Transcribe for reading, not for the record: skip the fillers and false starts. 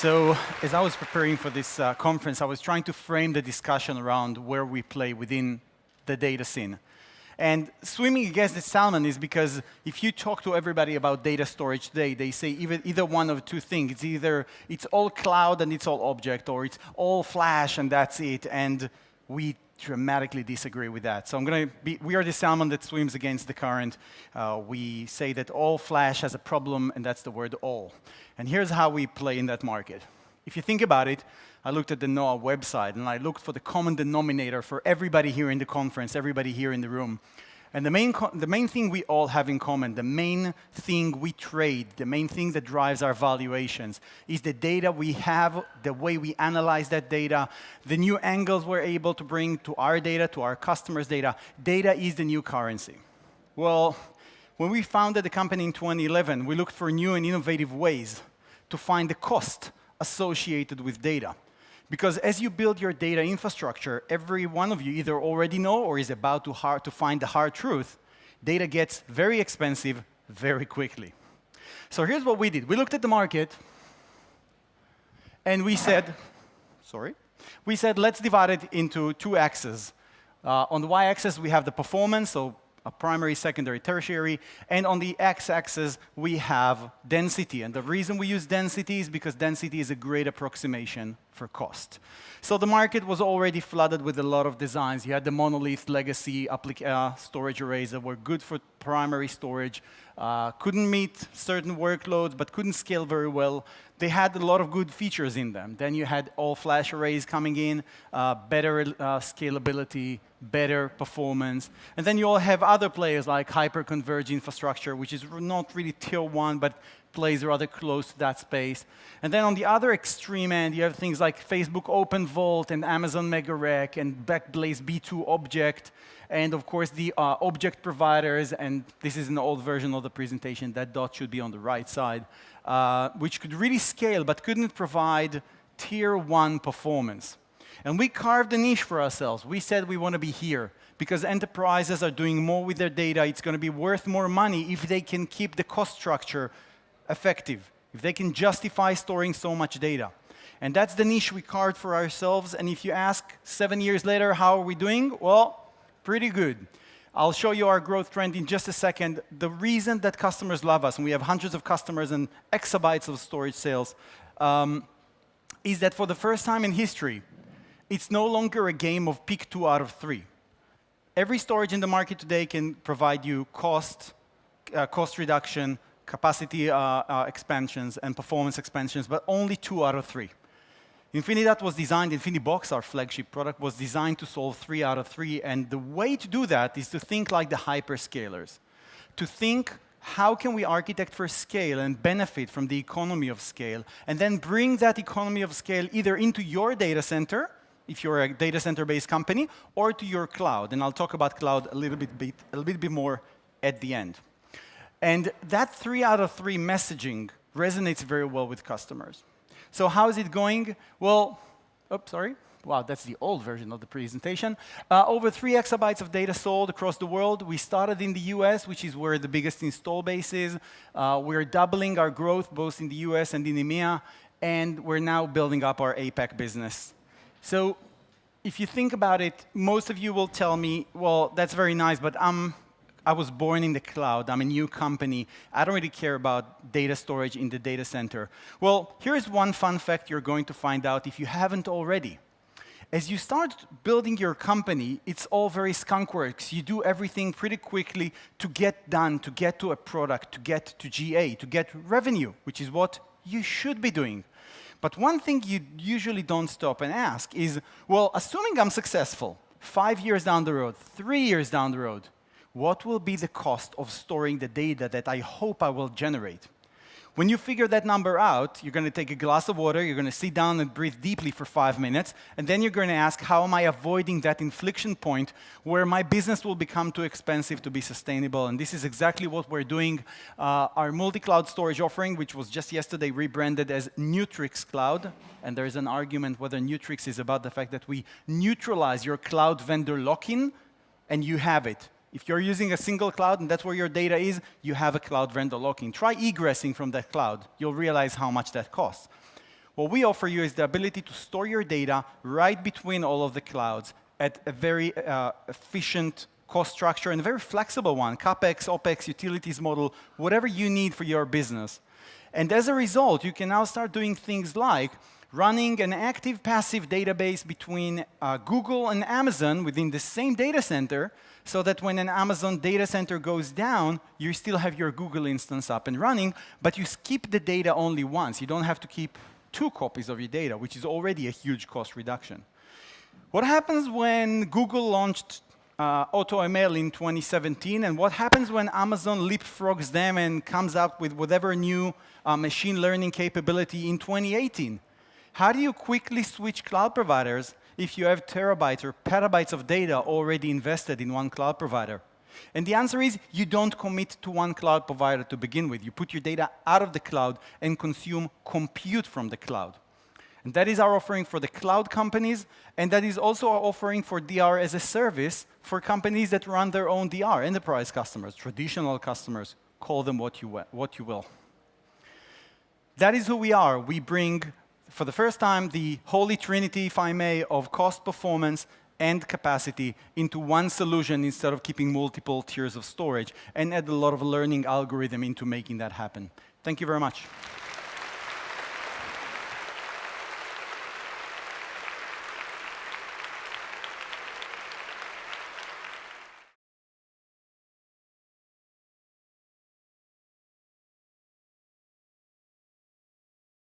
So, as I was preparing for this conference, I was trying to frame the discussion around where we play within the data scene. And swimming against the salmon is because if you talk to everybody about data storage today, they say either one of two things. It's either it's all cloud and it's all object, or it's all flash and that's it. And we dramatically disagree with that. So we are the salmon that swims against the current. We say that all flash has a problem, and that's the word all. And here's how we play in that market. If you think about it, I looked at the NOAA website, and I looked for the common denominator for everybody here in the conference, everybody here in the room. And the main thing we all have in common, the main thing we trade, the main thing that drives our valuations is the data we have, the way we analyze that data, the new angles we're able to bring to our data, to our customers' data. Data is the new currency. Well, when we founded the company in 2011, we looked for new and innovative ways to find the cost associated with data. Because as you build your data infrastructure, every one of you either already know or is about to find the hard truth, data gets very expensive very quickly. So here's what we did. We looked at the market, and we said, let's divide it into two axes. On the y-axis, we have the performance, so a primary, secondary, tertiary, and on the x-axis, we have density. And the reason we use density is because density is a great approximation for cost. So the market was already flooded with a lot of designs. You had the monolith legacy storage arrays that were good for primary storage, couldn't meet certain workloads, but couldn't scale very well. They had a lot of good features in them. Then you had all-flash arrays coming in, better scalability, better performance. And then you all have other players like hyper-converged infrastructure, which is not really tier one, but plays rather close to that space. And then on the other extreme end, you have things like Facebook OpenVault and Amazon MegaRec and Backblaze B2 Object, and of course the object providers, and this is an old version of the presentation, that dot should be on the right side, which could really scale but couldn't provide tier one performance. And we carved a niche for ourselves. We said we want to be here because enterprises are doing more with their data. It's going to be worth more money if they can keep the cost structure effective, if they can justify storing so much data. And that's the niche we carved for ourselves. And if you ask 7 years later, how are we doing? Well, pretty good. I'll show you our growth trend in just a second. The reason that customers love us, and we have hundreds of customers and exabytes of storage sales, is that for the first time in history, it's no longer a game of pick 2 out of 3. Every storage in the market today can provide you cost reduction, capacity expansions, and performance expansions, but only 2 out of 3. INFINIDAT was designed, INFINIBOX, our flagship product, was designed to solve 3 out of 3, and the way to do that is to think like the hyperscalers. To think, how can we architect for scale and benefit from the economy of scale, and then bring that economy of scale either into your data center, if you're a data center-based company, or to your cloud. And I'll talk about cloud a little bit more at the end. And that 3 out of 3 messaging resonates very well with customers. So how is it going? Well, wow, that's the old version of the presentation. Over 3 exabytes of data sold across the world. We started in the US, which is where the biggest install base is. We're doubling our growth both in the US and in EMEA, and we're now building up our APAC business. So if you think about it, most of you will tell me, well, that's very nice, but I was born in the cloud. I'm a new company. I don't really care about data storage in the data center. Well, here's one fun fact you're going to find out if you haven't already. As you start building your company, it's all very skunkworks. You do everything pretty quickly to get done, to get to a product, to get to GA, to get revenue, which is what you should be doing. But one thing you usually don't stop and ask is, well, assuming I'm successful, 5 years down the road, 3 years down the road, what will be the cost of storing the data that I hope I will generate? When you figure that number out, you're going to take a glass of water, you're going to sit down and breathe deeply for 5 minutes, and then you're going to ask, how am I avoiding that inflection point where my business will become too expensive to be sustainable? And this is exactly what we're doing. Our multi-cloud storage offering, which was just yesterday rebranded as Neutrix Cloud, and there's an argument whether Neutrix is about the fact that we neutralize your cloud vendor lock-in, and you have it. If you're using a single cloud and that's where your data is, you have a cloud vendor lock-in. Try egressing from that cloud. You'll realize how much that costs. What we offer you is the ability to store your data right between all of the clouds at a very efficient cost structure and a very flexible one, CapEx, OpEx, utilities model, whatever you need for your business. And as a result, you can now start doing things like running an active-passive database between Google and Amazon within the same data center, so that when an Amazon data center goes down, you still have your Google instance up and running, but you keep the data only once. You don't have to keep 2 copies of your data, which is already a huge cost reduction. What happens when Google launched AutoML in 2017, and what happens when Amazon leapfrogs them and comes up with whatever new machine learning capability in 2018? How do you quickly switch cloud providers if you have terabytes or petabytes of data already invested in one cloud provider? And the answer is you don't commit to one cloud provider to begin with. You put your data out of the cloud and consume compute from the cloud. And that is our offering for the cloud companies, and that is also our offering for DR as a service for companies that run their own DR, enterprise customers, traditional customers, call them what you will. That is who we are. We bring, for the first time, the holy trinity, if I may, of cost, performance, and capacity into one solution instead of keeping multiple tiers of storage, and add a lot of learning algorithm into making that happen. Thank you very much.